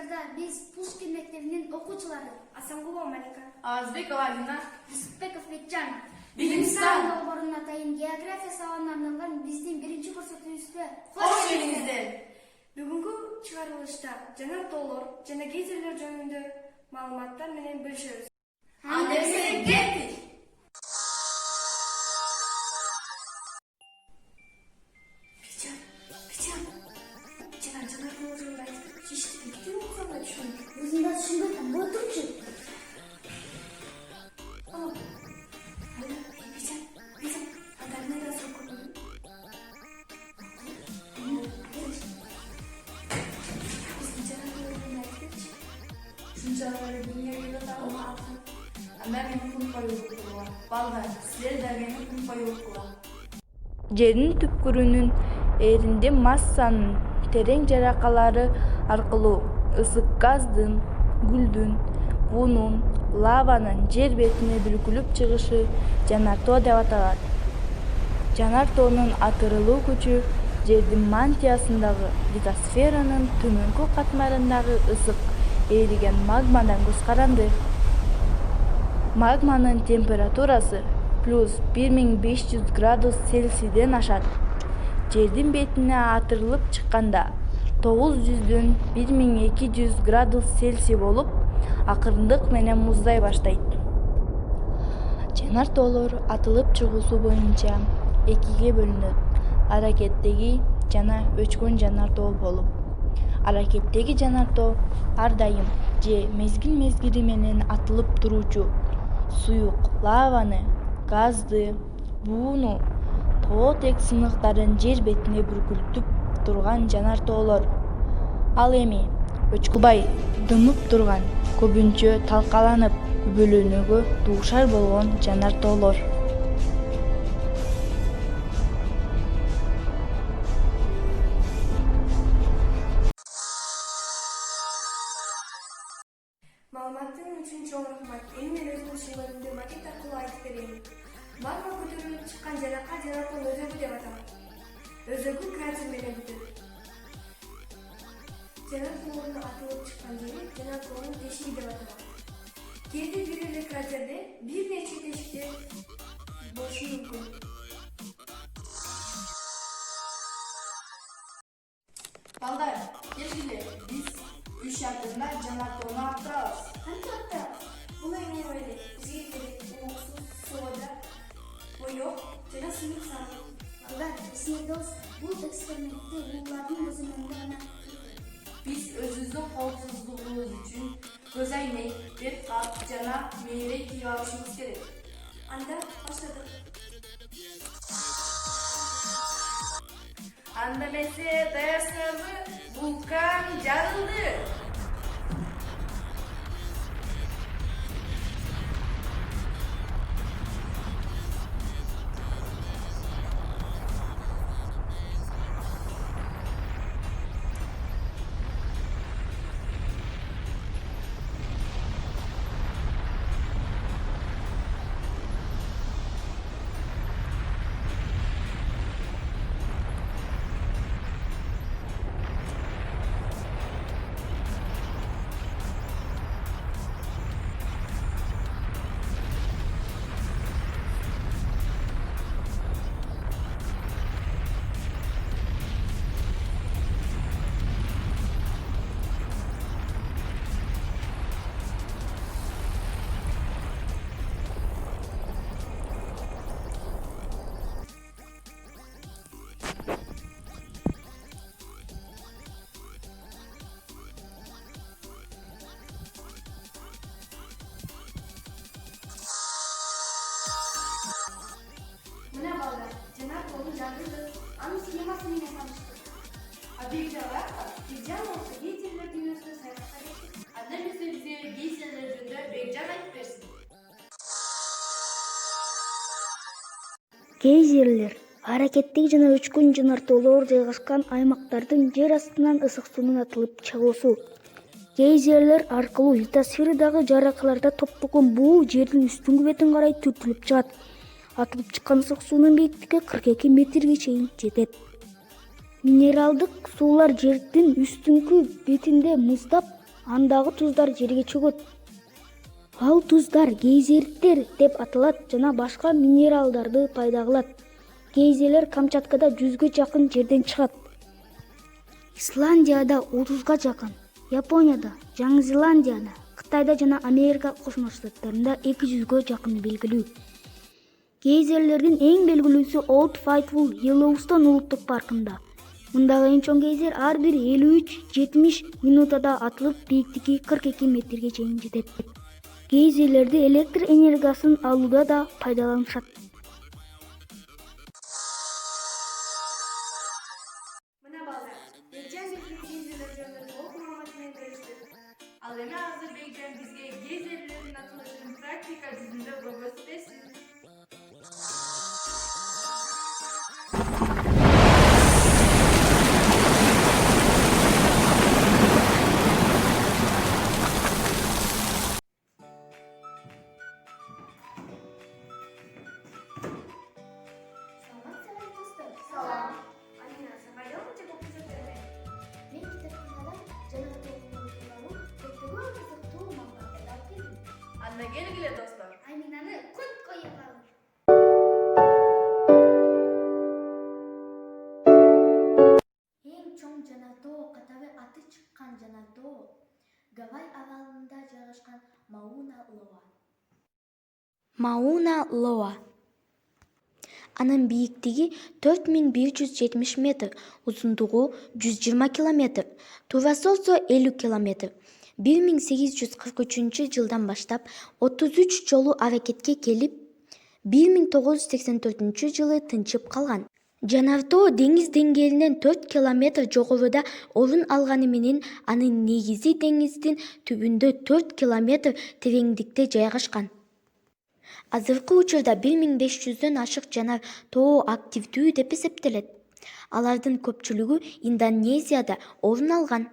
армысыздарда, биз Пушкин мектебинин окуучулары Асангулова Малика, Азбекова Алина, Юсупбеков Бекжан. Билимстан долбоорунун атайын география сабагына арналган биздин биринчи көрсөтүүбүзгө кош келиңиздер. бүгүнкү чыгарылышта жанар тоолор жана гейзерлер жөнүндө маалыматтар менен бөлүшөбүз. Анда эмесе кеттик. Пичан, жанар тоолор жөнүндө айтып чечтик. Ким окусам да түшүндүм. өзүң да түшүнгөн бул турчу. Пичан, андан да суу көрдүм. Биздин жанар тоолор жөнүндө айтыпчы. Шунчалык эле дүйнөгө келип атабы. Анда мени кунпай окугула. Балдар, силер да мени кунпай окугула. Жердин түпкүрүнүн ээринде массанын терең жаракалары аркылуу ысык газдын, гүлдүн, буунун, лаванын жер бетине бүркүлүп чыгышы жанар тоо деп аталат. Жанар тоонун атырылуу күчү жердин мантиясындагы литосферанын төмөнкү катмарындагы ысык ээриген магмадан көз каранды. Магманын температурасы плюс 1500 градус Цельсийден ашат. Жердин бетине атырылып чыкканда 900дөн 1200 градус Цельсий болуп, акырындык менен муздай баштайт. Жанар тоолор атылып чыгуусу боюнча экиге бөлүнөт: аракеттеги жана өчкөн жанар тоо болуп. Аракеттеги жанар тоо ар дайым же мезгил менен атылып туруучу суюк лаваны, газды, бууну, тоотек сыныктарын жер бетине бүркүлтүп турган жанар тоолор. Ал эми өчкүлбай дымып турган, көбүнчө талкаланып күбөлөнүүгө дуушар болгон жанар тоолор. Маалыматтын үчүн чоң рахмат. Эми мен өзүмдүн шыйларымды макет аркылуу айтып берейин. Магма көтөрүлүп чыккан жаракка жанар тоо өзөгү деп аталат. Өзөгү кратер менен бүтөт. Жанар тоонун атылып чыккан жери жанар тоонун тешиги деп аталат. Кээде бир эле кратерде бир нече тешиктер болушу мүмкүн. Балдар, келгиле, биз үч атымда жанар тоону аттырабыз. Кантип аттырабыз? Бул эң оңой эле. Бизге керек ууксуз, сода, боек жана сыйык сары. Балдар, эсиңерде бул экспериментти уулардын көзү менен гана Биз өзүбүздүн коопсуздугубуз үчүн көз айнек, бет кап жана мээре кийип алышыбыз керек. Анда баштадык. Анда эмесе даярсыңарбы? Вулкан жарылды. Мына балдар, жанар тоonu жандырды. Анын схемасы менен таныштык. Бекжан болсо гейзерлер дүйнөсүнө саякатка кетти. Анда эмесе бизге гейзерлер жөнүндө Бекжан айтып берсин. Гейзерлер аракеттеги жана өчкөн жанар тоолор жайгашкан аймактардын жер астынан ысык суунун атылып чыгуусу. Гейзерлер аркылуу литосферадагы жаракаларда топтолгон буу жердин үстүңкү бетин карай түртүлүп чыгат. Атылып чыккан ысык суунун бийиктиги 42 метрге чейин жетет. Минералдык суулар жердин үстүңкү бетинде муздап андагы туздар жерге чөгөт. Ал туздар гейзериттер деп аталат жана башка минералдарды пайда кылат. Гейзерлер Камчаткада 100ге жакын жерден чыгат. Исландияда 30га жакын, Японияда, Жаңы Зеландияда, Кытайда жана Америка Кошмо Штаттарында 200ге жакын белгилүү. Гейзерлердин эң белгилүүсү Old Faithful Yellowstone улуттук паркында. Мындагы эң чоң гейзер ар бир 53-70 минутада атылып, бийиктиги 42 метрге чейин жетет. Гейзерлерди электр энергиясын алууда да пайдаланышат. Мына балдар, Бекжан бизге гейзерлер жөнүндө толук маалымат менен бөлүштү. Ал эми азыр Бекжан бизге гейзерлердин атылышын практика жүзүндө көргөзүп берсин. Саламатсызбы достор. Салам. Алина, сен кайда окуп жүрсүң? Мен китепканадан жана тоолуу көптөгөн кызыктуу маалыматтарды алып келдим. Анда келгиле достор. Аминаны кут коюп Эң чоң жанартоо катары аты чыккан жанартоо Гавай аралында жайгашкан Мауна Лоа. Мауна Лоа. Анын бийиктиги 4170 метр, узундугу 120 километр, туурасы болсо 50 километр. 1843 жылдан баштап 33 жолу аракетке келип, 1984 жылы тынчып калган. Жанартоо деңиз деңгээлинен 4 километр жогоруда орун алганы менен анын негизи деңиздин түбүндө 4 километр тереңдикте жайгашкан. Азыркы учурда 1500дөн ашык жанар тоо активдүү деп эсептелет. Алардын көпчүлүгү Индонезияда орун алган.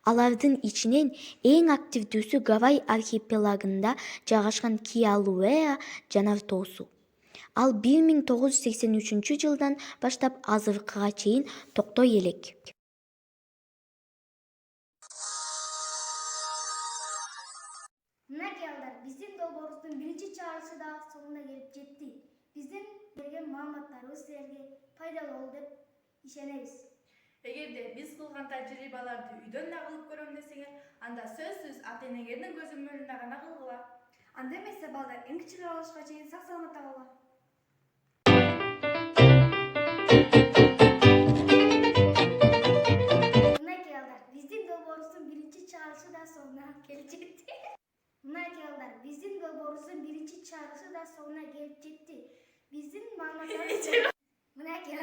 Алардын ичинен эң активдүүсү Гавай архипелагында жайгашкан Киалуэа жанартоосу. Ал 1983 жылдан баштап азыркыга чейин токтой элек. Мынакей алдар, биздин долбоорубуздун биринчи чыгарылышы да соңуна келип жетти. Биздин берген маалыматтарыбыз силерге пайдалуу болду деп ишенебиз. Эгерде биз кылган тажрыйбаларды үйдөн да кылып көрөм десеңер, анда сөзсүз ата-энеңердин көзөмөлүндө гана кылгыла. Анда эмесе балдар, эң чыгарылышка чейин сак саламатта калгыла. Мынакей алдар, биздин долбоорубуздун биринчи чыгарылышы да соңуна келип жетти. Мынакей алдар, биздин долбоорубуздун биринчи чыгарылышы да соңуна келип жетти. Биздин маалыматтарыбыз Мынакей